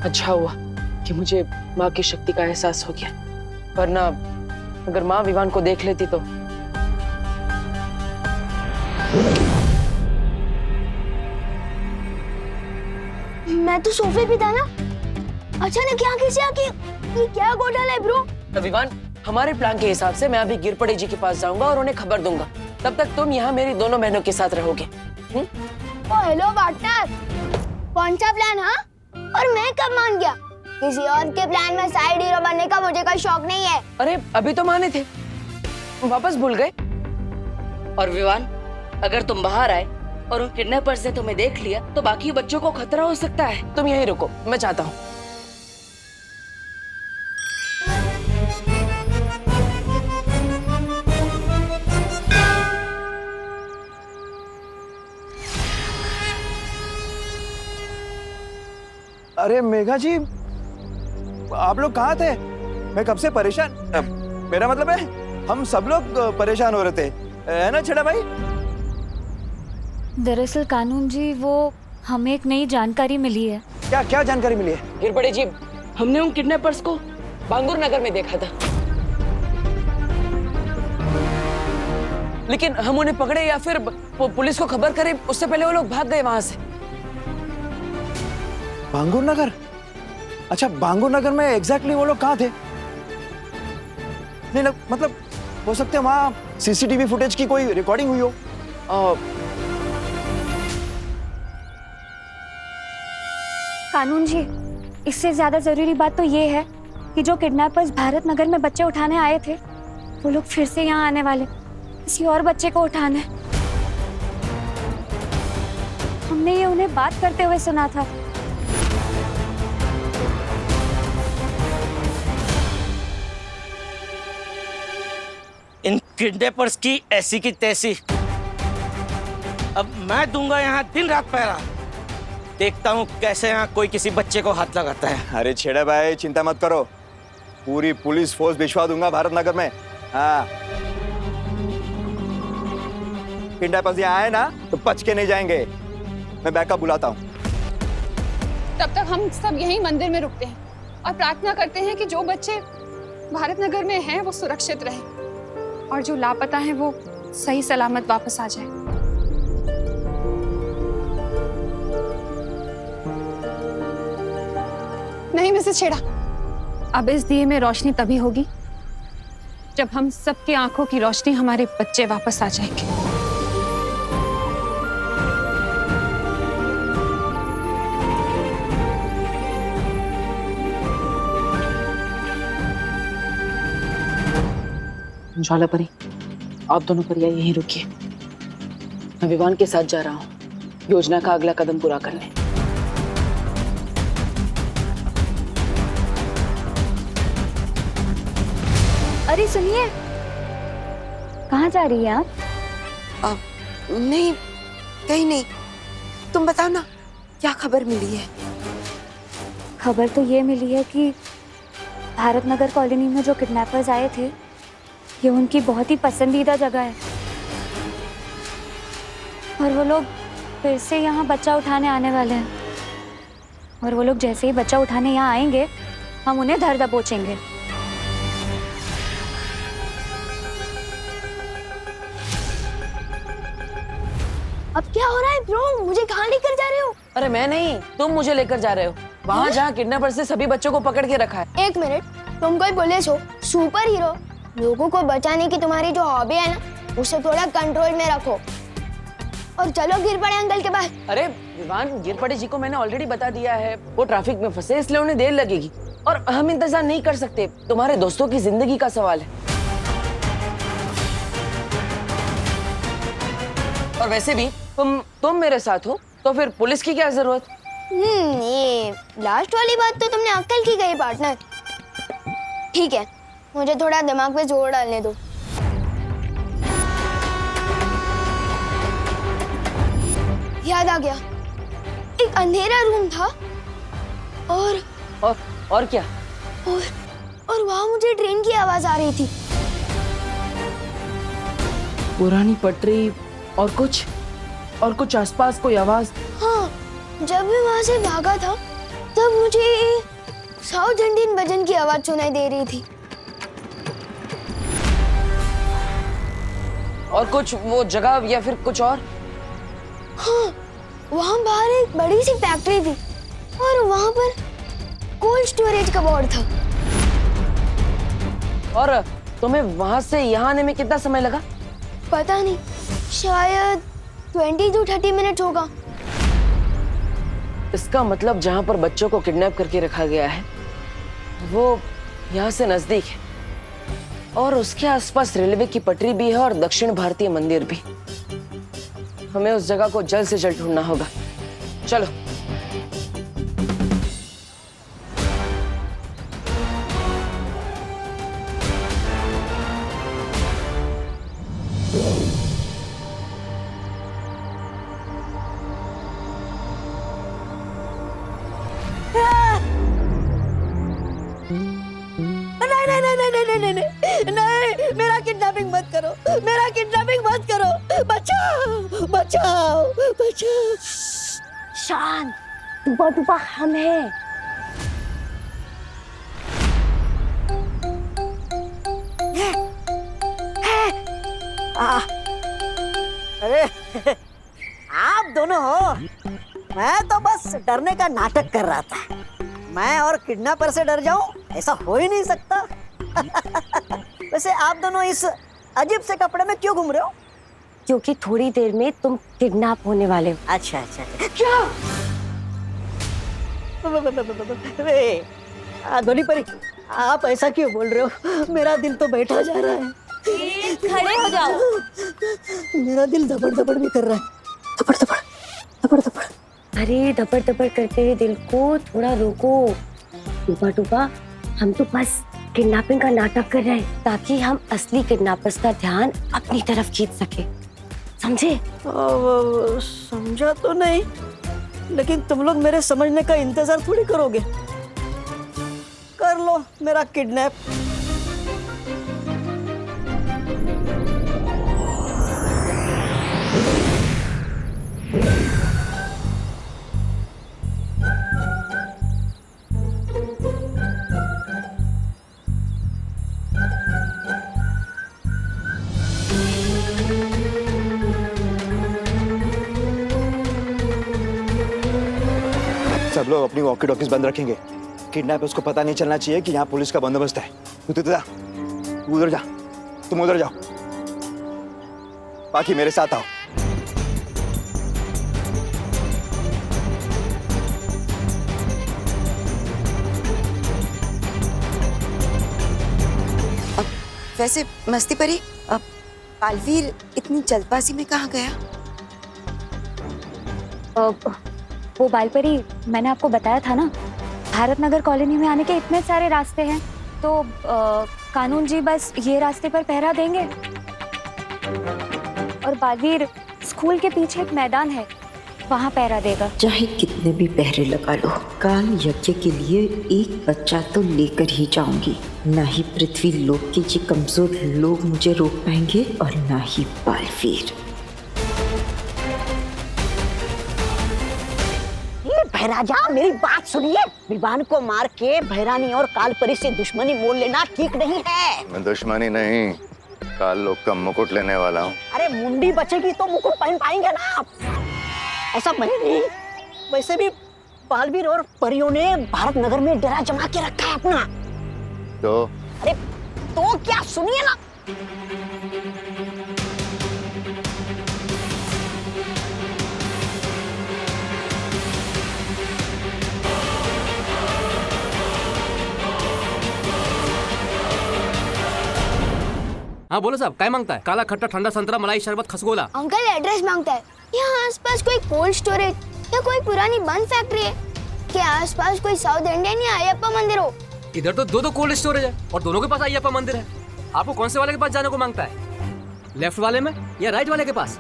अच्छा हुआ कि मुझे माँ की शक्ति का एहसास हो गया, वरना अगर माँ विवान को देख लेती तो। मैं तो सोफे पे था ना, अचानक यहाँ कैसे आके? ये क्या घोटाला है ब्रो? विवान, हमारे प्लान के हिसाब से मैं अभी गिरपड़े जी के पास जाऊंगा और उन्हें खबर दूंगा। तब तक तुम यहाँ मेरी दोनों बहनों के साथ रहोगे। ओ हेलो पार्टनर, कौन सा प्लान? हाँ, और मैं कब मान गया? किसी और के प्लान में साइड हीरो बनने का मुझे कोई शौक नहीं है। अरे अभी तो माने थे, वापस भूल गए। और विवान, अगर तुम बाहर आए और उन किडनैपर्स ने तुम्हें देख लिया तो बाकी बच्चों को खतरा हो सकता है। तुम यहीं रुको, मैं चाहता हूँ। अरे मेघा जी, आप लोग कहाँ थे? मैं कब से परेशान, मेरा मतलब है हम सब लोग परेशान हो रहे थे, है ना छेड़ा भाई? दरअसल कानून जी, वो हमें एक नई जानकारी मिली है। क्या क्या जानकारी मिली है? गिरपड़े जी, हमने उन किडनैपर्स को बांगुर नगर में देखा था, लेकिन हम उन्हें पकड़े या फिर पुलिस को खबर करें उससे पहले वो लोग भाग गए वहां से। बांगुर नगर? अच्छा, बांगुर नगर में एग्जैक्टली वो लोग कहाँ थे? नहीं मतलब हो सकते हैं वहाँ सीसीटीवी फुटेज की कोई रिकॉर्डिंग हुई हो। कानून जी, इससे ज्यादा जरूरी बात तो ये है कि जो किडनैपर्स भारत नगर में बच्चे उठाने आए थे, वो लोग फिर से यहाँ आने वाले, किसी और बच्चे को उठाने। हमने ये उन्हें बात करते हुए सुना था। इन किडनैपर्स की ऐसी की तैसी। अब मैं दूंगा यहाँ दिन रात पहरा, देखता हूँ कैसे यहाँ कोई किसी बच्चे को हाथ लगाता है। अरे छेड़ा भाई, चिंता मत करो, पूरी पुलिस फोर्स भिजवा दूंगा भारत नगर में। हाँ, किडनैपर्स यहाँ आए ना तो बच के नहीं जाएंगे। मैं बैकअप बुलाता हूँ। तब तक हम सब यहीं मंदिर में रुकते हैं और प्रार्थना करते हैं कि जो बच्चे भारत नगर में हैं वो सुरक्षित रहें और जो लापता हैं वो सही सलामत वापस आ जाए। नहीं मिसेस छेड़ा, अब इस दिए में रोशनी तभी होगी जब हम सबकी आंखों की रोशनी हमारे बच्चे वापस आ जाएंगे। ज्वाला परी, आप दोनों परिया यहीं रुकिए, मैं विवान के साथ जा रहा हूँ योजना का अगला कदम पूरा करने। अरे सुनिए, कहाँ जा रही हैं आप? नहीं, कहीं नहीं। तुम बताओ ना, क्या खबर मिली है? खबर तो ये मिली है कि भारत नगर कॉलोनी में जो किडनैपर्स आए थे, ये उनकी बहुत ही पसंदीदा जगह है और वो लोग फिर से यहाँ बच्चा उठाने आने वाले हैं। और वो लोग जैसे ही बच्चा उठाने यहाँ आएंगे, हम उन्हें धर दबोचेंगे। अब क्या हो रहा है ब्रो? मुझे कहाँ लेकर जा रहे हो? अरे मैं नहीं, तुम मुझे लेकर जा रहे हो वहाँ जहाँ किडनैपर्स ने सभी बच्चों को पकड़ के रखा है। एक मिनट, तुम कोई पुलिस हो, सुपर हीरो? लोगों को बचाने की तुम्हारी जो हॉबी है ना, उसे थोड़ा कंट्रोल में रखो और चलो गिरपड़े अंकल के पास। अरे विवान, गिरपड़े जी को मैंने ऑलरेडी बता दिया है, वो ट्रैफिक में फंसे इसलिए उन्हें देर लगेगी और हम इंतजार नहीं कर सकते। तुम्हारे दोस्तों की जिंदगी का सवाल है। और वैसे भी तुम मेरे साथ हो तो फिर पुलिस की क्या जरूरत? ये लास्ट वाली बात तो तुमने अक्ल की गई पार्टनर। ठीक है, मुझे थोड़ा दिमाग पे जोर डालने दो। याद आ गया, एक अंधेरा रूम था और क्या? और वहां मुझे ट्रेन की आवाज आ रही थी। पुरानी पटरी और कुछ आसपास कोई आवाज? हाँ, जब मैं वहां से भागा था तब मुझे साउथ इंडियन भजन की आवाज सुनाई दे रही थी। और कुछ वो जगह या फिर कुछ और? हाँ, वहाँ बाहर एक बड़ी सी फैक्ट्री थी और वहाँ पर कोल्ड स्टोरेज का बोर्ड था। और तुम्हें वहां से यहाँ आने में कितना समय लगा? पता नहीं, शायद 20 to 30 मिनट होगा। इसका मतलब जहाँ पर बच्चों को किडनैप करके रखा गया है वो यहाँ से नजदीक है और उसके आसपास रेलवे की पटरी भी है और दक्षिण भारतीय मंदिर भी। हमें उस जगह को जल्द से जल्द ढूंढना होगा। चलो। नहीं, मेरा किडनैपिंग मत करो, मेरा किडनैपिंग मत करो, बचाओ बचाओ बचाओ। शांत, टूपा टूपा हम हैं। अरे आप दोनों हो, मैं तो बस डरने का नाटक कर रहा था। मैं और किडनैपर से डर जाऊं, ऐसा हो ही नहीं सकता। वैसे आप दोनों इस अजीब से कपड़े में क्यों घूम रहे हो? क्योंकि थोड़ी देर में तुम किडनैप होने वाले हो। अच्छा अच्छा, क्या? धोनी परी, आप ऐसा क्यों बोल रहे हो? मेरा दिल तो बैठा जा रहा है। खड़े हो जाओ। मेरा दिल धपड़ धपड़ भी कर रहा है, धपड़ धपड़ धपड़ धपड़। अरे धपड़ धपड़ करते हुए दिल को थोड़ा रोको। टूपा टूपा, हम तो बस किडनैपिंग का नाटक कर रहे हैं ताकि हम असली किडनैपर्स का ध्यान अपनी तरफ खींच सके, समझे? समझा तो नहीं, लेकिन तुम लोग मेरे समझने का इंतजार थोड़ी करोगे। कर लो मेरा किडनैप। सब लोग अपनी वॉकी टॉकीज बंद रखेंगे। किडनैपर्स को पता नहीं चलना चाहिए कि यहाँ पुलिस का बंदोबस्त है। तू जा, तू उधर जा, तुम उधर जाओ, बाकी मेरे साथ आओ। वैसे मस्ती परी, अब बालवीर इतनी जल्दबाजी में कहाँ गया? वो बालपरी, मैंने आपको बताया था ना, भारत नगर कॉलोनी में आने के इतने सारे रास्ते हैं, तो कानून जी बस ये रास्ते पर पहरा देंगे। और बालवीर, स्कूल के पीछे एक मैदान है, वहाँ पहरा देगा। चाहे कितने भी पहरे लगा लो, काल यज्ञ के लिए एक बच्चा तो लेकर ही जाऊंगी। ना ही पृथ्वी लोक के ये कमजोर लोग मुझे रोक पाएंगे और ना ही बालवीर। भैराजा, मेरी बात सुनिए। विवान को मार के भैरानी और कालपरी से दुश्मनी मोल लेना ठीक नहीं है। मैं दुश्मनी नहीं, काल लोग का मुकुट लेने वाला हूँ। अरे मुंडी बचेगी तो मुकुट पहन पाएंगे ना आप। ऐसा मैं नहीं। वैसे भी बालवीर और परियों ने भारत नगर में डेरा जमा के रखा है अपना। तो अरे तो क्या, सुनिए ना। हाँ बोलो साहब, क्या मांगता है? काला खट्टा ठंडा संतरा मलाई शरबत खसगोला। अंकल एड्रेस मांगता है। यहाँ आसपास कोई कोल्ड स्टोरेज या कोई पुरानी बंद फैक्ट्री है? क्या आसपास कोई साउथ इंडियन या अयप्पा मंदिर हो? इधर तो दो कोल्ड स्टोरेज है और दोनों के पास अयप्पा मंदिर है। आपको कौन से वाले के पास जाने को मांगता है? लेफ्ट वाले में या राइट वाले के पास?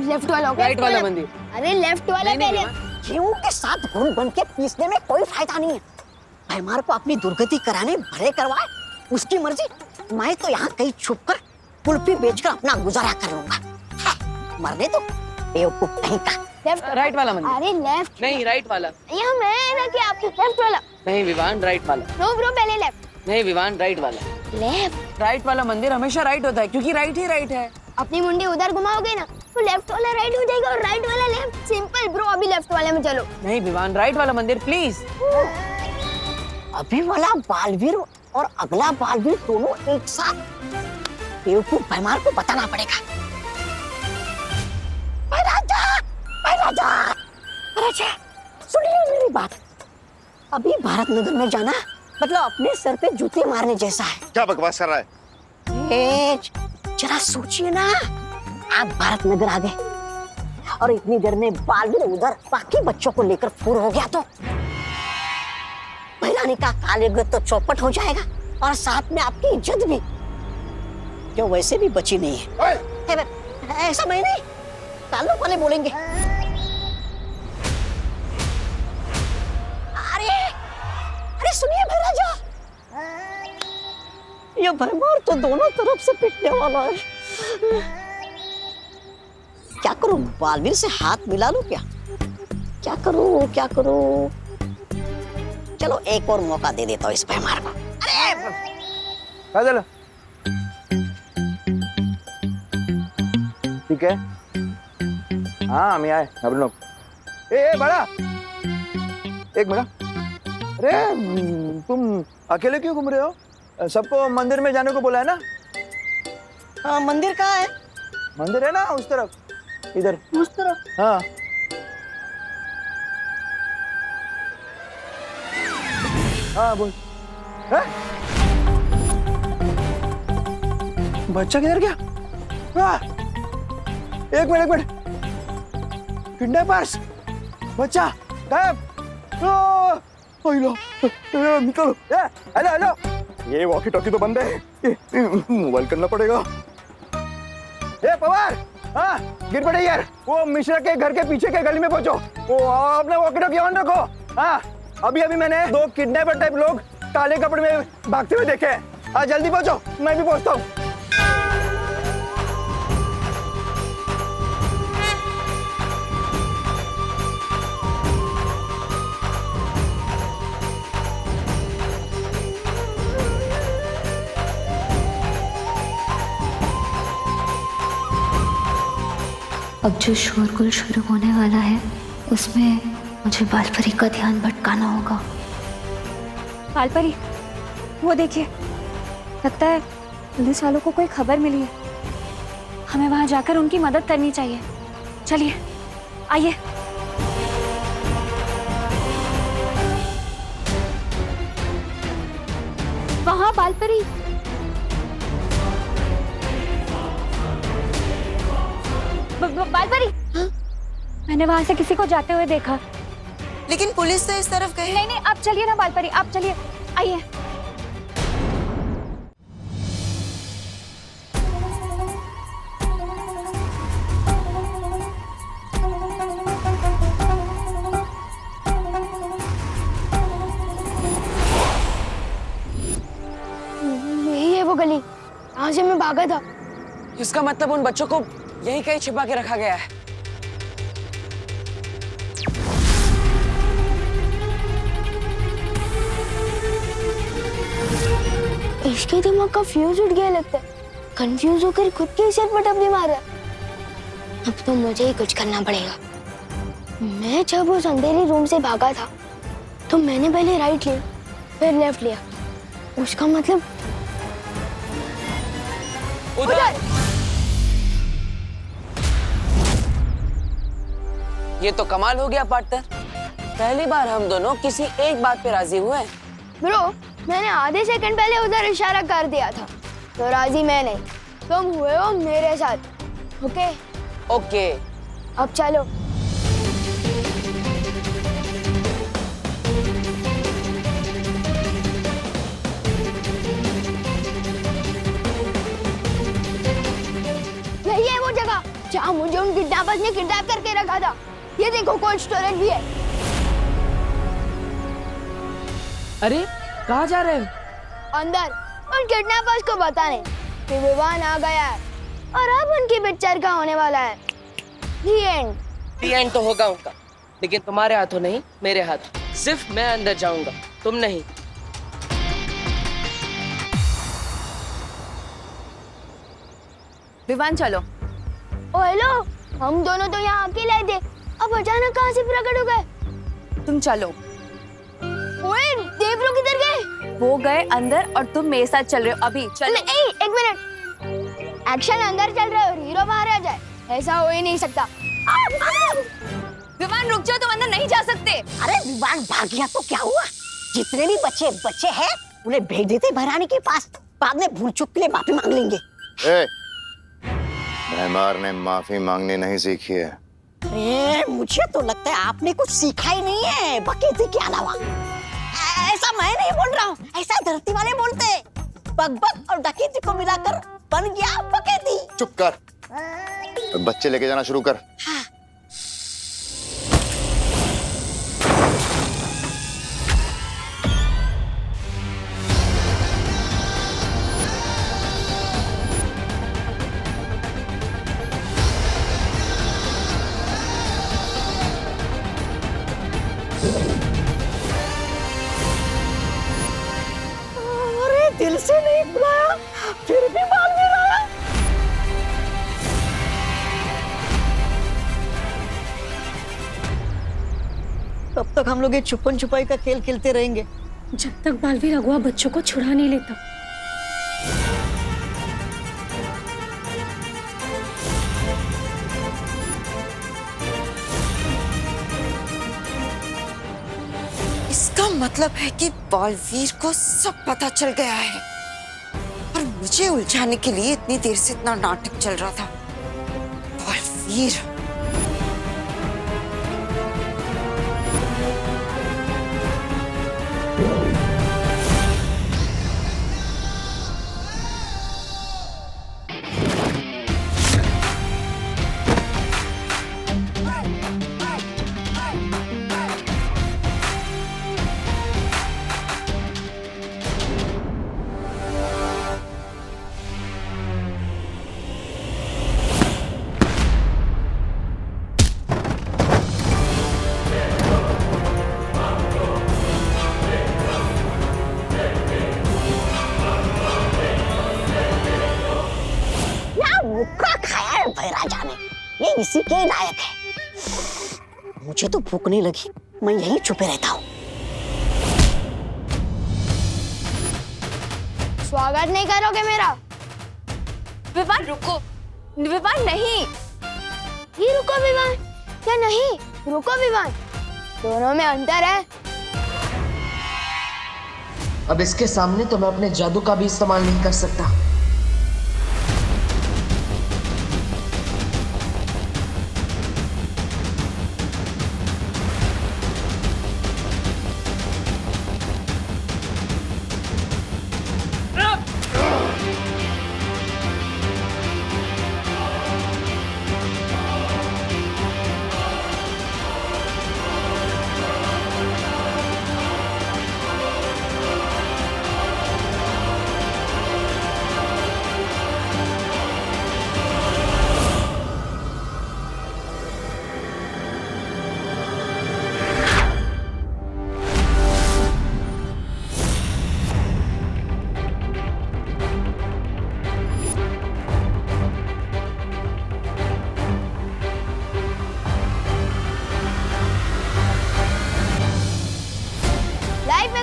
लेफ्ट वाला होगा। राइट वाला मंदिर। अरे लेफ्ट वाला पहले। गेहूं के साथ घुन बन के पीसने में कोई फायदा नहीं है। भैमार को अपनी दुर्गति कराने भले करवाए, उसकी मर्जी। मैं तो यहाँ कहीं छुपकर कुल्फी बेचकर अपना गुजारा कर लूंगा। मरने तो बेवकूफ कहीं का। लेफ्ट राइट वाला मंदिर। अरे लेफ्ट नहीं, राइट वाला। यहाँ मैं है ना कि आपको लेफ्ट वाला। नहीं विवान, राइट वाला। नो ब्रो, पहले लेफ्ट। नहीं विवान, राइट वाला। लेफ्ट। राइट वाला मंदिर हमेशा राइट होता है क्योंकि राइट ही राइट है। अपनी मुंडी उधर घुमाओगे ना तो लेफ्ट वाला राइट हो जाएगा और राइट वाला लेफ्ट। सिंपल ब्रो, अभी लेफ्ट वाले में चलो। नहीं विवान, राइट वाला मंदिर प्लीज। अभी वाला बालवीर और अगला बालवीर दोनों एक साथ। बेवकूफ भैमार को बताना पड़ेगा। राजा, सुनिए मेरी बात। अभी भारत नगर में जाना मतलब अपने सर पे जूते मारने जैसा है। क्या बकवास कर रहा है? जरा सोचिए ना, आप भारत नगर आ गए और इतनी देर में बालवीर उधर बाकी बच्चों को लेकर फूर हो गया तो महिलानी का कालयुग तो चौपट हो जाएगा और साथ में आपकी इज्जत भी, जो वैसे भी बची नहीं है। ऐसा मैं नहीं, ताल्लुक वाले बोलेंगे। अरे सुनिए भाई राजा, ये भैमार तो दोनों तरफ से पिटने वाला है। क्या करूं, बालवीर से हाथ मिला लूं क्या? क्या करूं? चलो एक और मौका दे देता हूँ इस भैमार को। अरे ठीक है, हाँ हम आए हम लोग। ए बड़ा, एक मिनट। अरे तुम अकेले क्यों घूम रहे हो? सबको मंदिर में जाने को बोला है ना? हाँ, मंदिर कहाँ है? मंदिर है ना उस तरफ, इधर उस तरफ। हाँ। हाँ बोल। है? बच्चा किधर गया? हाँ। एक मिनट। किडनैपर्स, बच्चा गायब। निकलो। हेलो, ये वॉकी टॉकी तो बंद है, मोबाइल करना पड़ेगा। ए पवार, हाँ गिर पड़े यार। वो मिश्रा के घर के पीछे के गली में पहुंचो। वो अपने वॉकी टॉकी ऑन रखो। हाँ अभी मैंने 2 किडनैपर टाइप लोग काले कपड़े में भागते हुए देखे। हाँ जल्दी पहुंचो, मैं भी पहुंचता हूँ। अब जो शोरगुल शुरू होने वाला है उसमें मुझे बालपरी का ध्यान भटकाना होगा। बालपरी, वो देखिए, लगता है पुलिस वालों को कोई खबर मिली है। हमें वहां जाकर उनकी मदद करनी चाहिए। चलिए, आइए। वहां बालपरी। बालपरी, मैंने वहां से किसी को जाते हुए देखा। लेकिन पुलिस तो इस तरफ गई। नहीं, आप चलिए ना बालपरी, आप चलिए, आइए। यही है वो गली, यहाँ से मैं भागा था। इसका मतलब उन बच्चों को यहीं कहीं छिपा के रखा गया है। इसके दिमाग का फ्यूज उठ गया लगता है। कंफ्यूज होकर खुद के सिर पर टपली मार रहा। अब तो मुझे ही कुछ करना पड़ेगा। मैं जब उस अंधेरे रूम से भागा था तो मैंने पहले राइट लिया, फिर लेफ्ट लिया। उसका मतलब उधर। ये तो कमाल हो गया पार्टनर। पहली बार हम दोनों किसी एक बात पे राजी हुए हैं। ब्रो, मैंने आधे सेकंड पहले उधर इशारा कर दिया था, तो राजी मैं नहीं, तुम हुए हो मेरे साथ। ओके? ओके। अब चलो। यही है वो जगह जहाँ मुझे उन किडनैपर्स ने किडनैप करके रखा था। ये देखो, कोल्ड स्टोरेज भी है। अरे कहाँ जा रहे हो? अंदर उन किडनैपर्स को बताने कि विवान आ गया है और अब उनकी पिक्चर का होने वाला है। The end. दी एंड तो होगा उनका, लेकिन तुम्हारे हाथों नहीं, मेरे हाथ। सिर्फ मैं अंदर जाऊंगा, तुम नहीं। विवान चलो। ओ हेलो, हम दोनों तो यहाँ अकेले थे, अब अचानक कहाँ से प्रकट हो गए? तुम चलो। ओए देव लोग किधर गए? वो गए अंदर और तुम मेरे साथ चल रहे हो अभी। चलो। एक मिनट, एक्शन अंदर चल रहा है और हीरो बाहर आ जाए, ऐसा हो ही नहीं सकता। विवान रुक जाओ, तुम अंदर नहीं जा सकते। अरे विवान भाग गया तो क्या हुआ? जितने भी बच्चे हैं उन्हें भेज देते महारानी के पास, बाद में भूल चूक के लिए माफी मांग लेंगे। भैमार ने माफी मांगनी नहीं सीखी है। अरे मुझे तो लगता है आपने कुछ सीखा ही नहीं है बकेती के अलावा। ऐसा मैं नहीं बोल रहा हूँ, ऐसा धरती वाले बोलते हैं। बकबक और डकैती को मिलाकर बन गया बकेती। चुप कर, बच्चे लेके जाना शुरू कर। हाँ। दिल से नहीं बुलाया, फिर भी भाग नहीं रहा। तब तक हम लोग ये छुपन छुपाई का खेल खेलते रहेंगे जब तक बालवीर अगुआ बच्चों को छुड़ा नहीं लेता। इसका मतलब है कि बालवीर को सब पता चल गया है और मुझे उलझाने के लिए इतनी देर से इतना नाटक चल रहा था। बालवीर ये इसी के लायक है। मुझे तो भूख नहीं लगी, मैं यहीं छुपे रहता हूँ। स्वागत नहीं करोगे मेरा? विवान रुको, विवान नहीं। ये रुको विवान, क्या नहीं? रुको विवान, दोनों में अंतर है। अब इसके सामने तो मैं अपने जादू का भी इस्तेमाल नहीं कर सकता।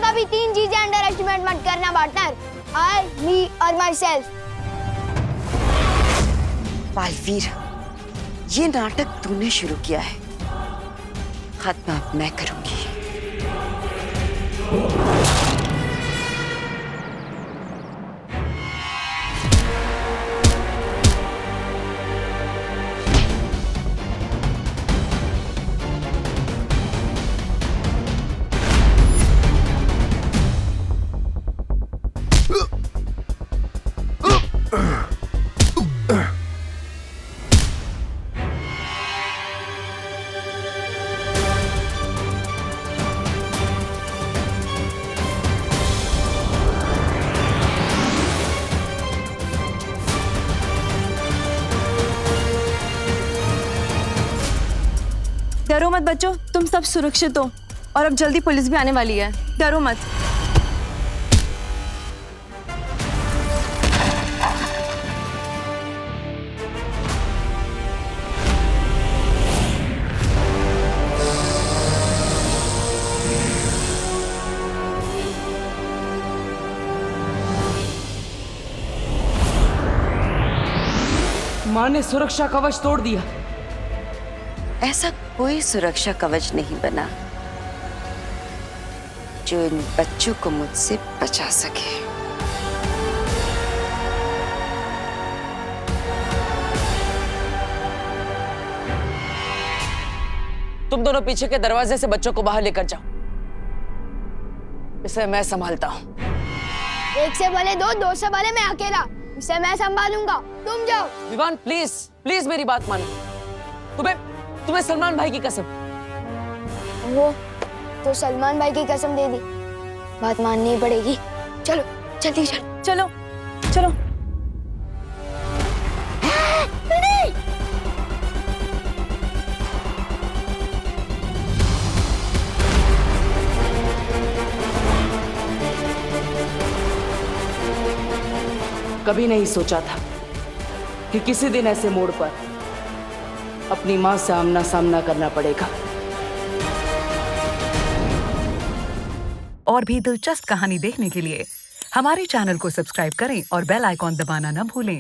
कभी तीन चीजें अंडर एस्टिमेट मत करना पार्टनर, आई, मी और माई सेल्फ। बालवीर, ये नाटक तूने शुरू किया है, खत्म अब मैं करूंगी। डरो मत बच्चों, तुम सब सुरक्षित हो और अब जल्दी पुलिस भी आने वाली है, डरो मत। माँ ने सुरक्षा कवच तोड़ दिया। ऐसा कोई सुरक्षा कवच नहीं बना जो इन बच्चों को मुझसे बचा सके। तुम दोनों पीछे के दरवाजे से बच्चों को बाहर लेकर जाओ, इसे मैं संभालता हूँ। एक से भले दो, दो से भले मैं अकेला, इसे मैं संभालूंगा, तुम जाओ। विवान प्लीज प्लीज मेरी बात मानो। तुम्हें सलमान भाई की कसम। वो तो सलमान भाई की कसम दे दी, बात माननी पड़ेगी। चलो जल्दी चलो चलो चलो। कभी नहीं सोचा था कि किसी दिन ऐसे मोड़ पर अपनी माँ से आमना सामना करना पड़ेगा। और भी दिलचस्प कहानी देखने के लिए हमारे चैनल को सब्सक्राइब करें और बेल आइकॉन दबाना न भूलें।